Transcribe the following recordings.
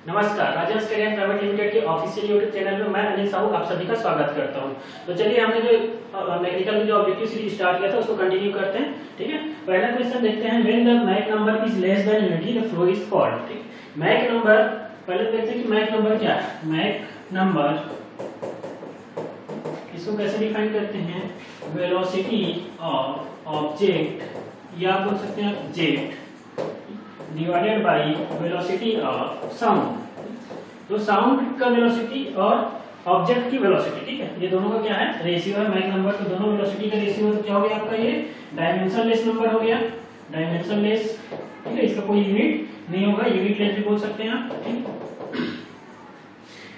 नमस्कार, राजहंस career private limited के official YouTube channel में मैं अनिल साहू आप सभी का स्वागत करता हूं। तो चलिए हमने जो मैकेनिकल में जो ऑब्जेक्टिव सीरीज स्टार्ट किया था उसको कंटिन्यू करते हैं। ठीक है, पहला क्वेश्चन देखते हैं। When the Mach number is less than unity the flow is called. ठीक, मैक नंबर पहले देखते हैं कि मैक नंबर क्या है। मैक नंबर इसको कैसे डिफाइन करते हैं? वेलोसिटी ऑफ ऑब्जेक्ट या बोल सकते हैं jet divided by velocity of sound. तो साउंड का वेलोसिटी और ऑब्जेक्ट की वेलोसिटी, ठीक है, ये दोनों का क्या है? रेशियो है। मैक नंबर तो दोनों वेलोसिटी का रेशियो तो क्या हो गया आपका? ये डायमेंशनलेस नंबर हो गया, डायमेंशनलेस। ठीक है, इसका कोई यूनिट नहीं होगा, यूनिटलेस भी बोल सकते हैं आप।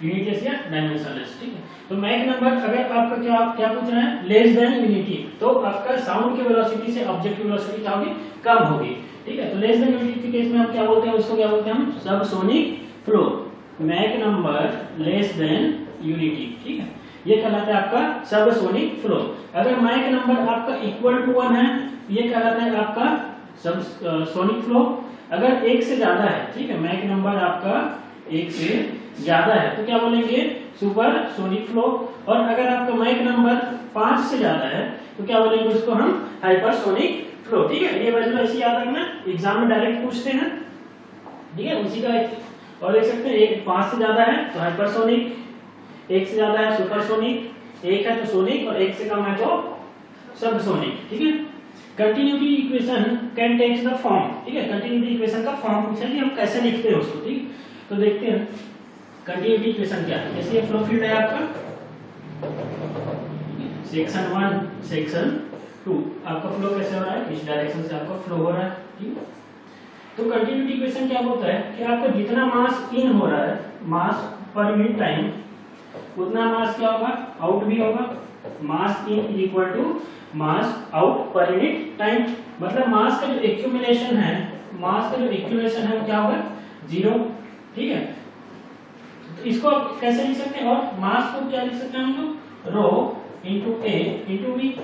यूनिटलेस या डायमेंशनलेस। ठीक है, तो मैक नंबर अगर आपका क्या पूछ रहा है? लेस देन यूनिटी, तो आपका साउंड की वेलोसिटी से ऑब्जेक्ट की वेलोसिटी क्या होगी? कम होगी। ठीक है, तो लेस देन यूनिटी के केस में हम क्या बोलते हैं? उसको क्या बोलते हैं हम? Subsonic flow. Mach number less than unity, ठीक है, ये कहलाता है आपका सबसोनिक फ्लो। अगर मैक नंबर आपका इक्वल टू 1 है, ये कहलाता है आपका सबसोनिक फ्लो। अगर 1 से ज्यादा है, ठीक है, मैक नंबर आपका 1 से ज्यादा है तो क्या बोलेंगे? Supersonic flow. और अगर आपका मैक नंबर 5 से ज्यादा है तो क्या बोलेंगे? उसको हम हाइपरसोनिक फ्लो। ठीक है, ये वैल्यू ऐसे याद रखना, एग्जाम में डायरेक्ट पूछते हैं। ठीक है, उसी का और देख सकते हैं, 1 5 से ज्यादा है तो हाइपरसोनिक, 1 से ज्यादा है सुपरसोनिक, 1 है तो सोनिक और 1 से कम है तो सबसोनिक। ठीक है, continuity equation can take the form. ठीक है, कंटिन्यूटी इक्वेशन का फॉर्म पूछा कि हम कैसे लिखते हैं उसको। ठीक, तो देखते हैं कंटिन्यूटी इक्वेशन क्या है। जैसे ये फ्लो फील्ड है आपका, सेक्शन 1 सेक्शन 2, आपका फ्लो कैसे हो रहा है? इस डायरेक्शन से आपका फ्लो हो रहा है। ठीक, तो कंटिन्यूटी इक्वेशन क्या होता है कि आपका जितना मास इन हो रहा है, मास पर यूनिट टाइम, उतना मास क्या होगा? आउट भी होगा। Mass in is equal to mass out per unit time. मतलब मास का जो एक्यूमुलेशन है, मास का जो एक्यूमुलेशन है वो क्या होगा? 0। ठीक है, तो इसको आप कैसे लिख सकते हैं? और मास को क्या लिख सकते हैं हम लोग? Rho into A into we.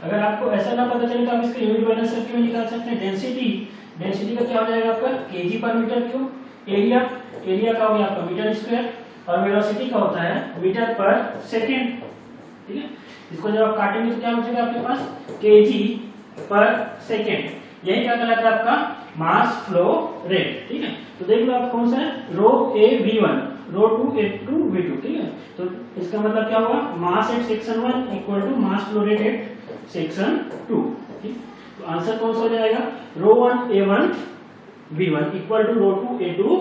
अगर आपको ऐसा ना पता चले तो आप इसका यूनिट बैलेंस करके भी निकाल सकते हैं। डेंसिटी का क्या हो जाएगा आपका? केजी पर मीटर क्यूब। एरिया का हो गया आपका मीटर स्क्वायर। और वेलोसिटी का होता है मीटर पर सेकेंड। ठीक है, इसको जब आप काटेंगे तो क्या बचेगा आपके पास? केजी पर सेकेंड। यही क्या कहलाता है आपका? मास फ्लो रेट। ठीक है, तो देख लो आप कौन सा है? रो ए V1, रो 2 A2 V2। ठीक है, तो इसका मतलब क्या होगा? Mass at section 1 equal to mass flow rate at section 2। ठीक, तो आंसर कौन सा हो जाएगा? Rho 1 A1 V1 equal to rho 2 A2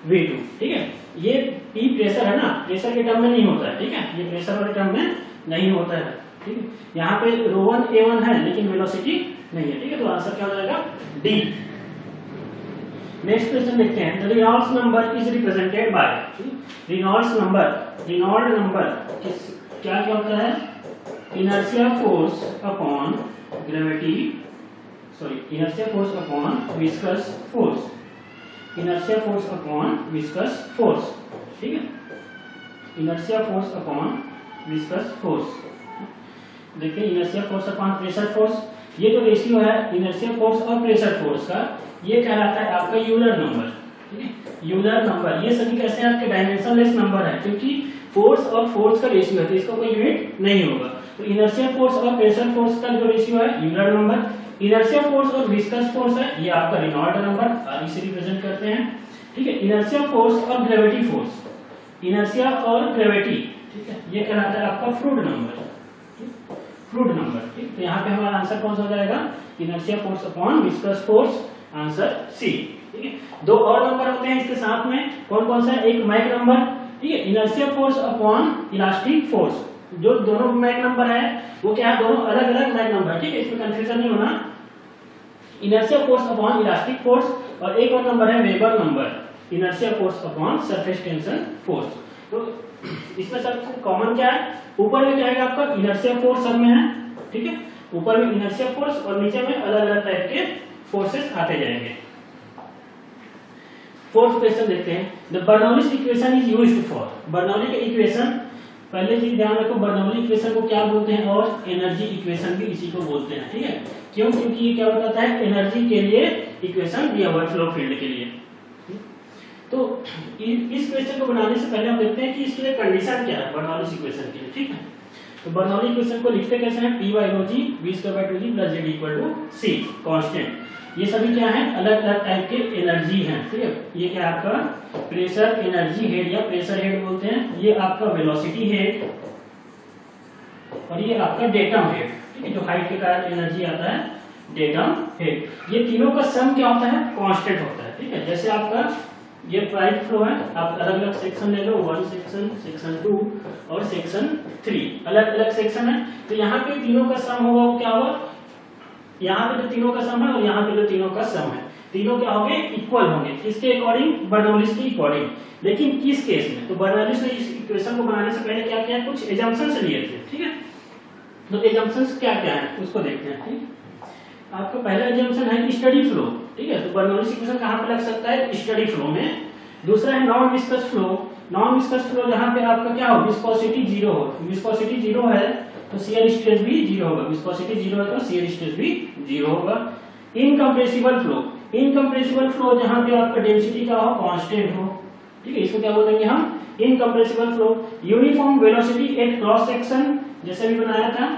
V2। ठीक है, ये P प्रेशर है ना, प्रेशर के टर्म में नहीं होता है। ठीक है, ये प्रेशर वाले टर्म में नहीं होता है। ठीक है, यहाँ पे रो 1 A1 है लेकिन वेलोसिटी नहीं है। ठीक है, तो आंसर क्या हो जाएगा? डी। नेक्स्ट क्वेश्चन देखते हैं। The Reynolds number is represented by. Reynolds number क्या होता है? Inertia force upon gravity, inertia force upon viscous force. Inertia force upon viscous force. ठीक है, inertia force upon viscous force. देखिए, inertia force upon pressure force, ये जो ratio है inertia force और प्रेशर फोर्स का, ये कहलाता है आपका यूलर नंबर। ठीक है, यूलर नंबर। ये सभी कैसे आपके? डायमेंशनलेस नंबर है, क्योंकि फोर्स और फोर्स का रेशियो है तो इसका कोई यूनिट नहीं होगा। तो इनर्शिया फोर्स और प्रेशर फोर्स का जो रेशियो है यूलर नंबर। इनर्शिया फोर्स और विस्कस फोर्स है, ये आपका रेनॉल्ड नंबर, आर से रिप्रेजेंट करते हैं। ठीक है, इनर्शिया फोर्स और ग्रेविटी फोर्स, इनर्शिया और ग्रेविटी, ठीक है, ये कहलाता है आपका फ्लूइड नंबर। Fluid number. ठीक, तो यहाँ पे हमारा आंसर कौन सा हो जाएगा? Inertia force upon viscous force, answer C. ठीक है, 2 और नंबर होते हैं इसके साथ में, कौन सा है? एक मैक नंबर, ठीक है, inertia force upon elastic force. जो दोनों मैक नंबर है वो क्या है? दोनों अलग अलग मैक नंबर। ठीक है, इसमें कंफ्यूजन नहीं होना। Inertia force upon elastic force, और एक और नंबर है weber number, inertia force upon surface tension force. तो इसमें सबसे कॉमन क्या है? ऊपर में क्या है आपका? इनर्शिया फोर्स सब में है। ठीक है, ऊपर में इनर्शिया फोर्स और नीचे में अलग अलग टाइप के फोर्सेस आते जाएंगे। फोर्थ क्वेश्चन देखते हैं। The Bernoulli's equation is used for. Bernoulli का इक्वेशन, पहले चीज ध्यान रखो, बर्नौली इक्वेशन को क्या बोलते हैं? और एनर्जी इक्वेशन भी इसी को बोलते हैं। ठीक है, क्यों? क्योंकि ये क्या बताता है? एनर्जी के लिए इक्वेशन दिया हुआ है, फ्लो फील्ड के लिए। तो इस क्वेश्चन को बनाने से पहले हम देखते हैं कि इसके लिए कंडीशन क्या है बर्नौलीज इक्वेशन के लिए, ठीक है। तो बर्नौली इक्वेशन को लिखते कैसे हैं, P by rho g v²/2g + z equal to c constant. ये सभी क्या है, अलग अलग टाइप के एनर्जी हैं, ठीक है। ये क्या आपका प्रेशर एनर्जी हेड या प्रेशर हेड बोलते हैं, ये आपका वेलोसिटी हेड और ये आपका डेटम हेड, ठीक है। जो हाइट के कारण एनर्जी आता है डेटम हेड। ये तीनों का सम क्या होता है, कांस्टेंट होता है, ठीक है। जैसे आपका ये पाइप फ्लो है, आप अलग अलग सेक्शन ले लो, 1 सेक्शन, सेक्शन 2 और सेक्शन 3, अलग अलग सेक्शन है। तो यहाँ पे तीनों का सम होगा, वो क्या होगा, यहाँ पे जो तीनों का सम है और यहाँ पे जो तीनों का सम है, तीनों क्या होंगे, इक्वल होंगे। किसके अकॉर्डिंग, बर्नौलीज के अकॉर्डिंग। लेकिन किस केस में, तो बर्नौलीज ने इस इक्वेशन को बनाने से पहले क्या किया, कुछ एजम्पशंस लिए थे, ठीक है। तो एजम्पशंस क्या क्या है उसको देखते हैं, ठीक। आपका पहला एजम्पशन है स्टडी फ्लो, ठीक है। तो बर्नौलीज इक्वेशन कहाँ पे लग सकता है, स्टडी फ्लो में। दूसरा है non viscous flow. Non viscous flow जहाँ पे आपका क्या हो, विस्कोसिटी 0 हो। विस्कोसिटी 0 है तो शियर स्ट्रेस भी 0 होगा, विस्कोसिटी 0 है तो शियर स्ट्रेस भी 0 होगा। इनकम्प्रेसिबल फ्लो, इनकम्प्रेसिबल फ्लो जहाँ पे आपका डेंसिटी का हो, कांस्टेंट हो, ठीक है। इसको क्या बोलेंगे हम, incompressible flow. Uniform velocity at cross section, जैसे भी बनाया था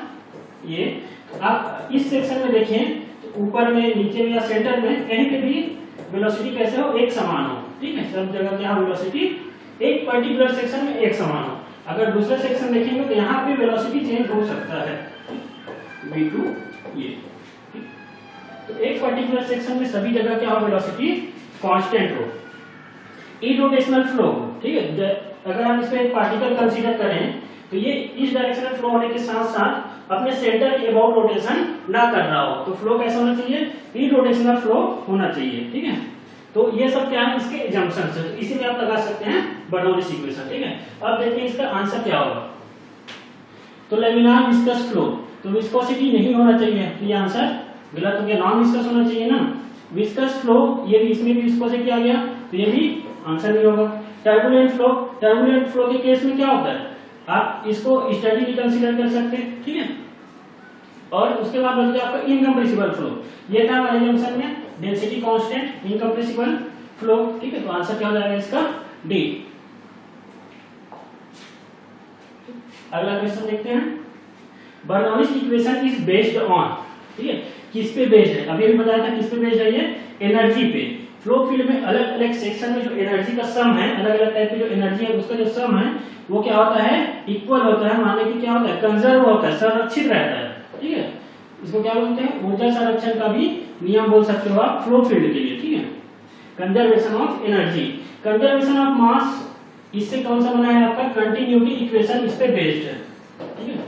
ये। आप इस सेक्शन में देखें तो ऊपर में, नीचे में या सेंटर में कहीं पे भी वेलोसिटी कैसे हो, एक समान हो, ठीक है। सब जगह क्या हो, वेलोसिटी एक पर्टिकुलर सेक्शन में एक समान हो। अगर दूसरा सेक्शन देखेंगे तो यहाँ पे वेलोसिटी चेंज हो सकता है, v2 ये, तो एक पर्टिकुलर सेक्शन में सभी जगह क्या हो, वेलोसिटी कांस्टेंट हो। इरोटेशनल फ्लो, ठीक है। अगर हम इसमें एक पार्टिकल कंसीडर करें तो ये इस डायरेक्शन में फ्लो होने के साथ साथ अपने सेंटर के अबाउट रोटेशन ना कर रहा हो, तो फ्लो कैसा होना चाहिए, इरोटेशनल फ्लो होना चाहिए, ठीक है। तो ये सब क्या है, इसके एजम्पशंस है, इसी में आप लगा सकते हैं बर्नौलीज इक्वेशन, ठीक है। अब देखते हैं इसका आंसर क्या होगा। तो लैमिनार विस्कस फ्लो, तो विस्कोसिटी नहीं होना चाहिए, तो ये आंसर गलत हो गया, नॉन विस्कस होना चाहिए ना। विस्कस फ्लो, ये भी, इसमें भी विस्कोसिटी आ गया, तो ये भी आंसर नहीं होगा। टर्बुलेंट फ्लो, टर्बुलेंट फ्लो के केस में क्या होता है, आप इसको स्टडी भी कंसीडर कर सकते हैं, ठीक है। और उसके बाद बच गया आपका इनकम्प्रेसिबल फ्लो। ये था हमारे जंक्शन में डेंसिटी कांस्टेंट, इनकम्प्रेसिबल फ्लो, ठीक है। तो आंसर क्या हो जाएगा इसका, डी। अगला क्वेश्चन देखते हैं। Bernoulli's equation is based on, ठीक है, किस पे बेस्ड है, अभी अभी बताया था किस पे बेस्ड है, ये एनर्जी पे। फ्लो फील्ड में अलग अलग सेक्शन में जो एनर्जी का सम है, अलग अलग टाइप की जो एनर्जी है उसका जो सम है वो क्या होता है, इक्वल होता है, माने कि क्या होता है, कंजर्व होता है, संरक्षित रहता है, ठीक है। इसको क्या बोलते हैं, ऊर्जा संरक्षण का भी नियम बोल सकते हो आप फ्लो फील्ड के लिए, ठीक है। Conservation of energy, conservation of mass, इससे कौन सा बना है आपका, कंटिन्यूटी इक्वेशन इस पे बेस्ड है, ठीक है।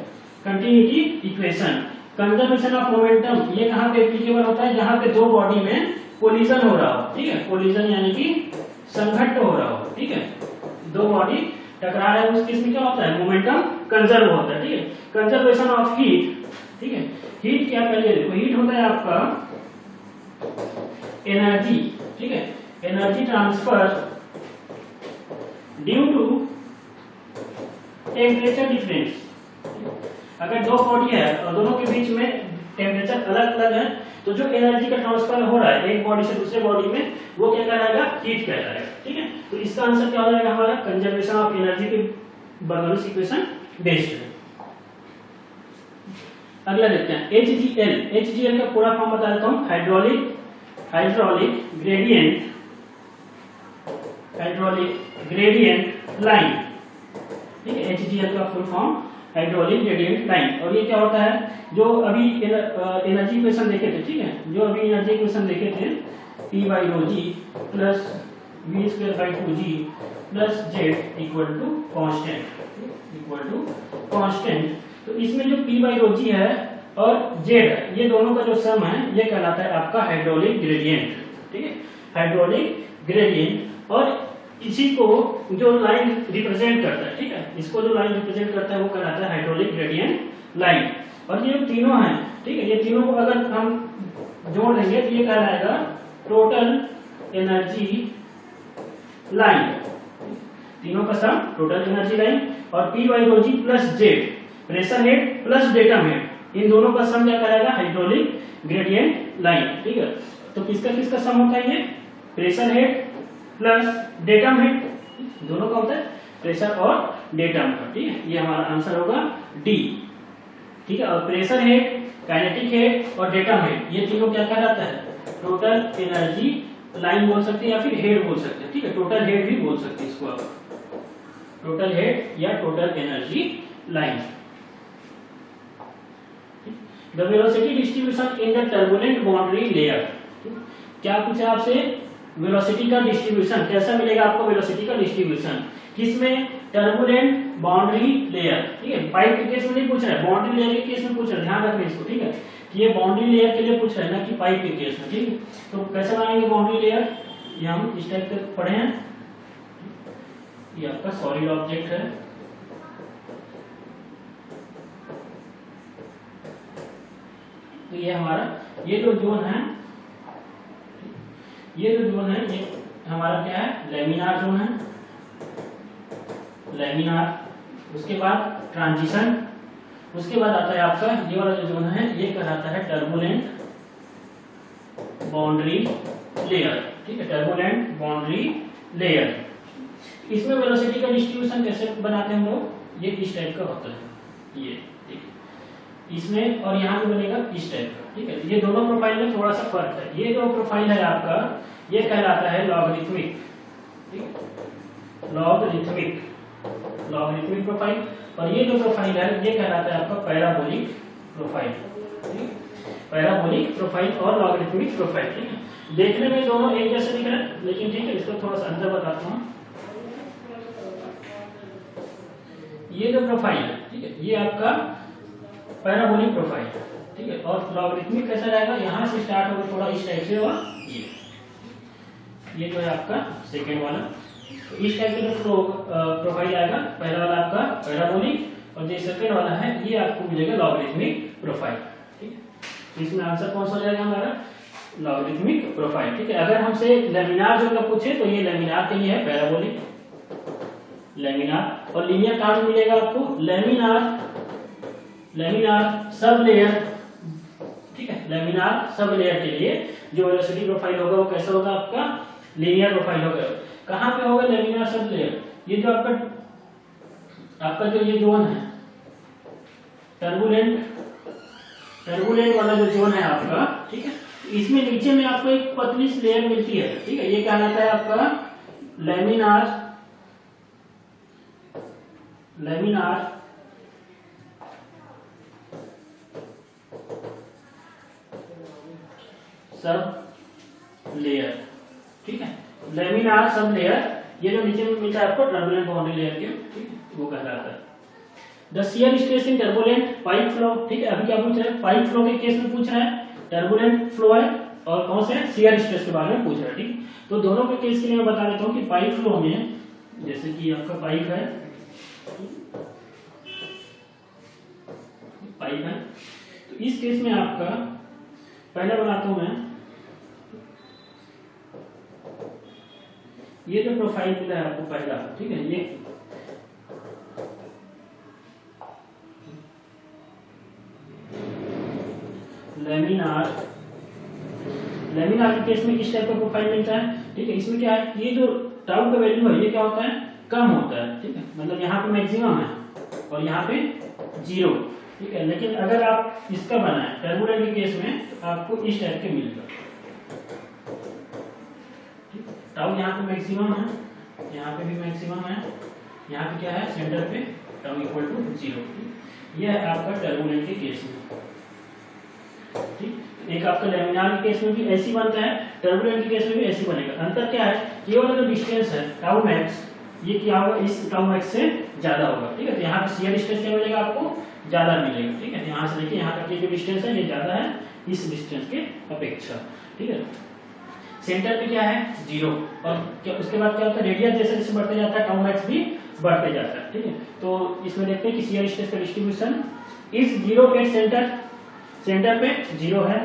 Continuity equation. Conservation of momentum, ये कहां पे एप्लीकेबल होता है, जहां पे दो बॉडी में कोलिजन हो रहा हो, ठीक है। कोलिजन यानी कि संघट्ट हो रहा हो, ठीक है, दो बॉडी टकरा रहा है, उस केस में क्या होता है, मोमेंटम कंजर्व होता है, ठीक है। कंजर्वेशन ऑफ हीट, ठीक है। हीट क्या, पहले देखो, हीट होता है आपका एनर्जी, ठीक है, energy transfer due to temperature difference. अगर दो बॉडी है और दोनों के बीच में टेम्परेचर अलग अलग है, तो जो एनर्जी का ट्रांसफर हो रहा है एक बॉडी से दूसरे बॉडी में, वो क्या कहलाएगा, हीट कहलाएगा, ठीक है। तो इसका आंसर क्या हो जाएगा हमारा, कंजर्वेशन ऑफ एनर्जी पे बर्नौलीज इक्वेशन बेस्ड है। अगला देखते हैं HGL। HGL का पूरा फॉर्म बता देता हूं, हाइड्रोलिक ग्रेडियंट लाइन, ठीक है। HGL का full form hydraulic gradient line. और ये क्या होता है, जो अभी एनर्जी इक्वेशन देखे थे, ठीक है, जो अभी एनर्जी इक्वेशन देखे थे, P by rho g plus v²/2g plus z equal to constant. तो इसमें जो P by rho g है और z है, ये दोनों का जो सम है ये कहलाता है आपका हाइड्रोलिक ग्रेडियंट, ठीक है, हाइड्रोलिक ग्रेडियंट। और इसी को जो लाइन रिप्रेजेंट करता है, ठीक है, इसको जो लाइन रिप्रेजेंट करता है वो कहलाता है हाइड्रोलिक ग्रेडियंट लाइन। और ये तीनों हैं, ठीक है, ये तीनों को अगर हम जोड़ देंगे तो ये कहलाएगा टोटल एनर्जी लाइन, तीनों का सम टोटल एनर्जी लाइन। और P by rho g plus z, pressure head plus datum head, इन दोनों का सम क्या कहलाएगा, हाइड्रोलिक ग्रेडियंट लाइन, ठीक है। तो किसका किसका सम होता है, ये pressure head plus datum head, दोनों का होता है प्रेशर और डेटम का, ठीक है। ये हमारा आंसर होगा डी, ठीक है। और प्रेशर हेड, काइनेटिक हेड और डेटम हेड, ये तीनों क्या कहलाता है, टोटल एनर्जी लाइन बोल सकते हैं या फिर हेड बोल सकते हैं, ठीक है। टोटल हेड भी बोल सकते हैं इसको आप, टोटल हेड या total energy line. The velocity distribution in the turbulent boundary layer, क्या पूछा आपसे, वेलोसिटी का डिस्ट्रीब्यूशन कैसा मिलेगा आपको, वेलोसिटी का डिस्ट्रीब्यूशन किसमें, टर्बुलेंट बाउंड्री लेयर, ठीक है। पाइप के केस में नहीं पूछ रहा है, बाउंड्री लेयर के केस में पूछ रहा है, ध्यान रखना इसको, ठीक है। ये बाउंड्री लेयर के लिए पूछ रहा है ना कि पाइप के केस में, ठीक है। तो कैसे बनाएंगे बाउंड्री लेयर, ये हम इस टाइप से पढ़े हैं, ये आपका सॉलिड ऑब्जेक्ट है, तो ये हमारा ये जो जोन है, ये जो जोन है ये हमारा क्या है, लेमिनार जोन है, लेमिनार। उसके बाद ट्रांजिशन, उसके बाद आता है आपका ये वाला जो जोन है, ये कहलाता है टर्बुलेंट बाउंड्री लेयर, ठीक है, टर्बुलेंट बाउंड्री लेयर। इसमें वेलोसिटी का डिस्ट्रीब्यूशन कैसे बनाते हैं हम लोग, ये इस टाइप का होता है, ये ठीक है। इसमें और यहाँ भी बनेगा इस टाइप का, ठीक है। ये दोनों प्रोफाइल में थोड़ा सा फर्क है, ये जो प्रोफाइल है आपका ये कहलाता है लॉगरिथमिक, लॉगरिथमिक, लॉगरिथमिक प्रोफाइल, और ये जो प्रोफाइल है ये कहलाता है आपका पैराबोलिक प्रोफाइल, पैराबोलिक प्रोफाइल और लॉगरिथमिक प्रोफाइल, ठीक है। देखने में दोनों एक जैसे दिख रहे हैं, लेकिन ठीक है इसको थोड़ा सा अंदर बताता हूँ। ये जो प्रोफाइल है, ठीक है, ये आपका पैराबोलिक प्रोफाइल, ठीक है। और लॉगरिथमिक कैसा रहेगा, यहाँ से स्टार्ट होगा थोड़ा इस टाइप से होगा, ये जो है आपका सेकेंड वाला, तो इस टाइप का जो प्रोफाइल आएगा, पहला वाला आपका पैराबोलिक और जो सेकेंड वाला है ये आपको मिलेगा लॉगरिथमिक प्रोफाइल, ठीक है। इसमें आंसर कौन सा हो जाएगा हमारा, लॉगरिथमिक प्रोफाइल, ठीक है। अगर हमसे लेमिनार जो का पूछे तो ये लेमिनार के लिए है पैराबोलिक, लेमिनार। और लीनियर कहाँ से मिलेगा आपको, लेमिनार, लेमिनार सब लेयर, ठीक है। लेमिनार सब लेयर के लिए जो वेलोसिटी प्रोफाइल होगा वो कैसा होगा आपका, लीनियर प्रोफाइल होगा। कहाँ पे होगा लेमिनार सब लेयर, ये जो आपका जो ये जोन है टर्बुलेंट, टर्बुलेंट वाला जो जोन है आपका, ठीक है, इसमें नीचे में आपको एक पतली सी लेयर मिलती है, ठीक है, ये कहलाता है आपका लेमिनार, लेमिनार सब लेयर, ठीक है, लेमिनार सब लेयर, ये जो नीचे में मिलता है आपको टर्बुलेंट बाउंड्री लेयर के, ठीक है, वो कहलाता है। The shear stress in turbulent pipe flow, ठीक है। अभी क्या पूछ रहा है, पाइप फ्लो के केस में पूछ रहा है, टर्बुलेंट फ्लो है और कौन से शियर स्ट्रेस के बारे में पूछ रहा है, ठीक। तो दोनों के केस के लिए मैं बता देता हूँ कि पाइप फ्लो में जैसे कि आपका पाइप है, पाइप है, तो इस केस में आपका पहले बनाता हूं मैं, ये जो प्रोफाइल मिला है आपको पहला, ठीक है, ये लेमिनार, लेमिनार के केस में किस टाइप का प्रोफाइल मिलता है, ठीक है। इसमें क्या है, ये जो टाउ का वैल्यू है ये क्या होता है, कम होता है, ठीक है, मतलब यहाँ पे मैक्सिमम है और यहाँ पे 0, ठीक है। लेकिन अगर आप इसका बनाए टर्बुलेंट के केस में तो आपको इस टाइप के मिलेगा, टाउ यहाँ पे मैक्सिमम है, यहाँ पे भी मैक्सिमम है, यहाँ पे क्या है सेंटर पे टाउ इक्वल टू 0, ये है आपका टर्बुलेंट के केस में, ठीक। एक आपका लेमिनार के केस में भी ऐसी बनता है, टर्बुलेंट के केस में भी ऐसी बनेगा। अंतर क्या है, ये वाला जो डिस्टेंस है टाउ मैक्स, ये क्या होगा, इस टाउ मैक्स से ज्यादा होगा, ठीक है। तो यहाँ पे शियर स्ट्रेस क्या मिलेगा आपको, ज्यादा मिलेगा, ठीक है। यहाँ से देखिए यहाँ तक की जो डिस्टेंस है ये ज्यादा है इस डिस्टेंस के अपेक्षा, ठीक है। सेंटर पे क्या है 0, और क्या उसके बाद क्या होता है, रेडियस जैसे जैसे बढ़ते जाता है टाउ मैक्स भी बढ़ते जाता है, ठीक है। तो इसमें देखते हैं कि शियर स्ट्रेस का distribution is 0 at center, center पे 0 है,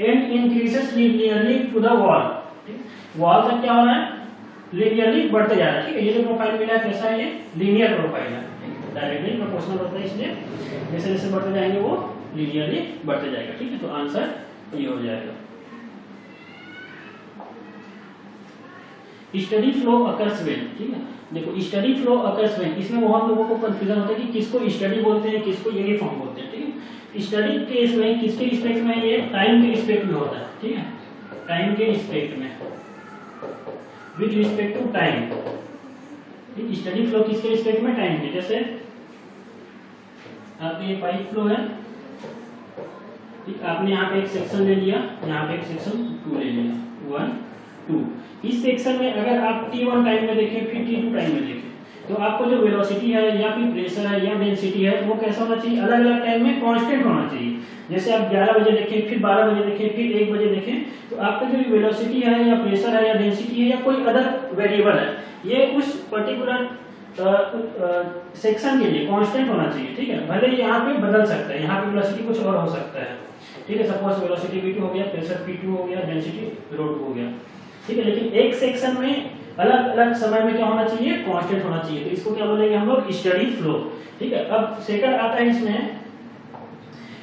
and increases linearly to the wall, wall तक क्या हो रहा है, लीनियरली बढ़ते जा रहा है, ठीक है। ये जो प्रोफाइल मिला है कैसा है, ये लीनियर प्रोफाइल है, डायरेक्टली प्रोपोर्शनल होता है, इसलिए जैसे जैसे बढ़ते जाएंगे वो लीनियरली बढ़ते जाएगा, ठीक है। तो आंसर ये हो जाएगा। स्टडी फ्लो अकर्स व्हेन, ठीक है। देखो स्टडी फ्लो अकर्स व्हेन, इसमें बहुत लोगों को कंफ्यूजन होता है कि किसको स्टडी बोलते हैं, किसको यूनिफॉर्म बोलते हैं, ठीक है। स्टडी केस में किसके रिस्पेक्ट में, ये टाइम के रिस्पेक्ट में होता है, ठीक है, टाइम के रिस्पेक्ट में, with respect to time. Steady flow किसके रिस्पेक्ट में, टाइम के। जैसे आपके ये पाइप फ्लो है, ठीक, आपने यहाँ पे एक सेक्शन ले लिया, यहाँ पे एक सेक्शन 2 ले लिया, 1 2। इस सेक्शन में अगर आप T1 टाइम में देखें फिर T2 टाइम में देखें, तो आपको जो वेलोसिटी है या फिर प्रेशर है या डेंसिटी है वो कैसा होना चाहिए, अलग अलग टाइम में कांस्टेंट होना चाहिए। जैसे आप 11 बजे देखें, फिर 12 बजे देखें, फिर 1 बजे देखें, तो आपका जो वेलोसिटी है या प्रेशर है या डेंसिटी है या कोई अदर वेरिएबल है, ये उस पर्टिकुलर सेक्शन के लिए कांस्टेंट होना चाहिए, ठीक है। भले यहाँ पे बदल सकता है, यहाँ पे वेलोसिटी कुछ और हो सकता है, ठीक है। सपोज वेलोसिटी V2 हो गया, प्रेशर P2 हो गया, डेंसिटी ρ2 हो गया, ठीक है। लेकिन एक सेक्शन में अलग अलग समय में क्या होना चाहिए, कांस्टेंट होना चाहिए। तो इसको क्या बोलेंगे हम लोग, स्टडी फ्लो, ठीक है। अब सेकंड आता है इसमें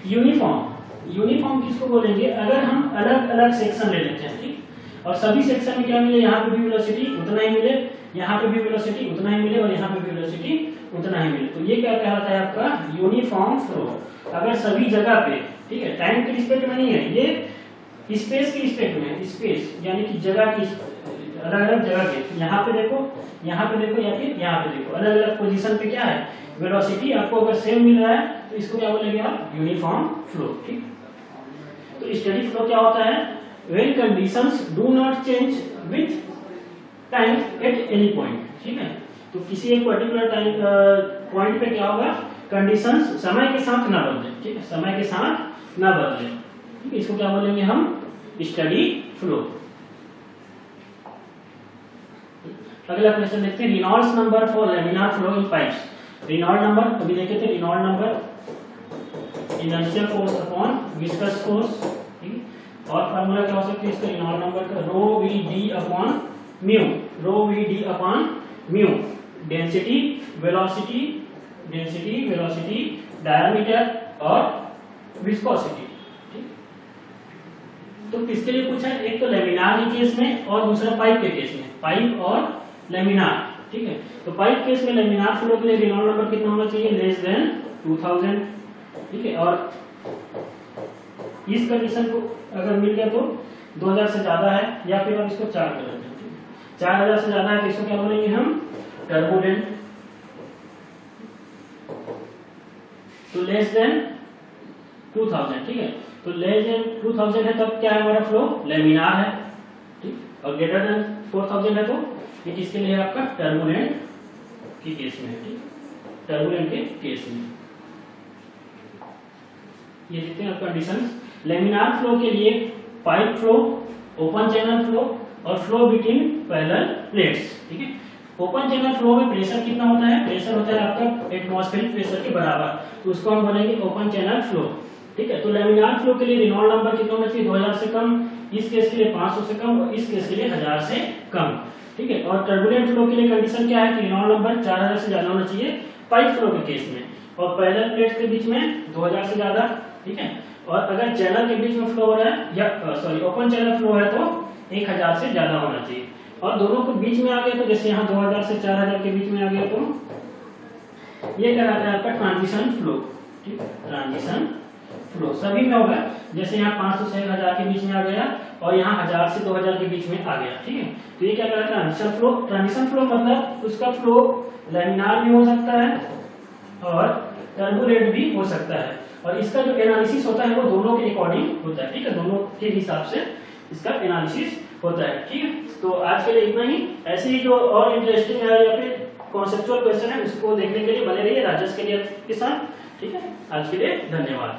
यूनिफॉर्म। यूनिफॉर्म किसको बोलेंगे, अगर हम अलग अलग सेक्शन ले लेते हैं, ठीक, और सभी सेक्शन में क्या मिले, यहाँ पे भी वेलोसिटी उतना ही मिले, यहाँ पे भी वेलोसिटी उतना ही मिले और यहाँ पे भी वेलोसिटी उतना ही मिले, तो ये क्या कहलाता है आपका यूनिफॉर्म फ्लो। अगर सभी जगह पे, ठीक है, टाइम के रिस्पेक्ट में नहीं है, ये स्पेस के रिस्पेक्ट में, स्पेस यानी कि जगह की, अलग अलग जगह के, यहाँ पे देखो, यहाँ पे देखो या फिर यहाँ पे देखो, अलग अलग पोजीशन पे क्या है वेलोसिटी आपको अगर सेम मिल रहा है, तो इसको क्या बोलेंगे आप, यूनिफॉर्म फ्लो, ठीक। तो स्टडी फ्लो क्या होता है, when conditions do not change with time at any point, ठीक है। तो किसी एक पर्टिकुलर टाइम पॉइंट पे क्या होगा, कंडीशंस समय के साथ ना बदले, ठीक है, समय के साथ ना बदले, ठीक है। इसको क्या बोलेंगे हम, स्टडी फ्लो। अगला क्वेश्चन देखते हैं, Reynolds number for laminar flow in pipes. Reynold number अभी देखे थे, Reynold number inertial force upon viscous force, ठीक है। और फार्मूला क्या हो सकता है इसका, रेनॉल्ड नंबर का rho V D upon mu, rho V D upon mu, density velocity, density velocity, diameter और विस्कोसिटी, ठीक। तो किसके लिए पूछा है, एक तो लैमिनार के केस में और दूसरा पाइप के केस में, पाइप और लैमिनार, ठीक है। तो पाइप केस में लैमिनार फ्लो के लिए रेनॉल्ड नंबर कितना होना चाहिए, लेस देन 2000, ठीक है। और इस कंडीशन को अगर मिल गया तो 2000 से ज्यादा है, या फिर आप इसको 4 कर लेते हैं, 4000 से ज्यादा है तो इसको क्या बोलेंगे हम, टर्बुलेंट। तो लेस देन 2000, ठीक है। तो लेस देन 2000 है तब क्या है हमारा फ्लो, लैमिनार है, ठीक। और ग्रेटर देन 4000 है तो ये किसके लिए है आपका, टर्बुलेंट के केस में, ठीक, टर्बुलेंट के केस में। ये देखते हैं कंडीशन। लैमिनार फ्लो के लिए pipe flow, open channel flow और फ्लो बिटवीन पैरेलल प्लेट्स, ठीक है। ओपन चैनल फ्लो में प्रेशर कितना होता है, प्रेशर होता है आपका एटमॉस्फेरिक प्रेशर के बराबर, तो उसको हम बोलेंगे ओपन चैनल फ्लो, ठीक है। तो लैमिनार फ्लो के लिए रेनॉल्ड नंबर कितना होना चाहिए, 2000 से कम, इस केस के लिए 500 से कम और इस केस के लिए 1000 से कम, ठीक है। और टर्बुलेंट फ्लो के लिए कंडीशन क्या है कि रेनॉल्ड नंबर 4000 से ज्यादा होना चाहिए पाइप फ्लो के केस में, और पैरेलल प्लेट्स के बीच में 2000 से ज्यादा, ठीक है। और अगर चैनल के बीच में फ्लो हो रहा है, या सॉरी ओपन चैनल फ्लो है तो 1000 से ज्यादा होना चाहिए। और दोनों को बीच में आ गया तो जैसे यहाँ 2000 से 4000 के बीच में आ गया तो ये कहलाता है आपका ट्रांजिशन फ्लो, ठीक, ट्रांजिशन फ्लो सभी में होगा। जैसे यहाँ 500 से 1000 के बीच में आ गया और यहाँ 1000 से 2000 के बीच में आ गया, ठीक है। तो ये क्या कहलाता है, ट्रांजिशन फ्लो। ट्रांजिशन फ्लो मतलब उसका फ्लो लैमिनार भी हो सकता है और टर्बुलेंट भी हो सकता है, और इसका जो एनालिसिस होता है वो दोनों के अकॉर्डिंग होता है, ठीक है, दोनों के हिसाब से इसका एनालिसिस होता है, ठीक है। तो आज के लिए इतना ही। ऐसे ही जो और इंटरेस्टिंग है या फिर कॉन्सेप्चुअल क्वेश्चन है उसको देखने के लिए बने रहिए राजस के साथ, ठीक है। आज के लिए धन्यवाद।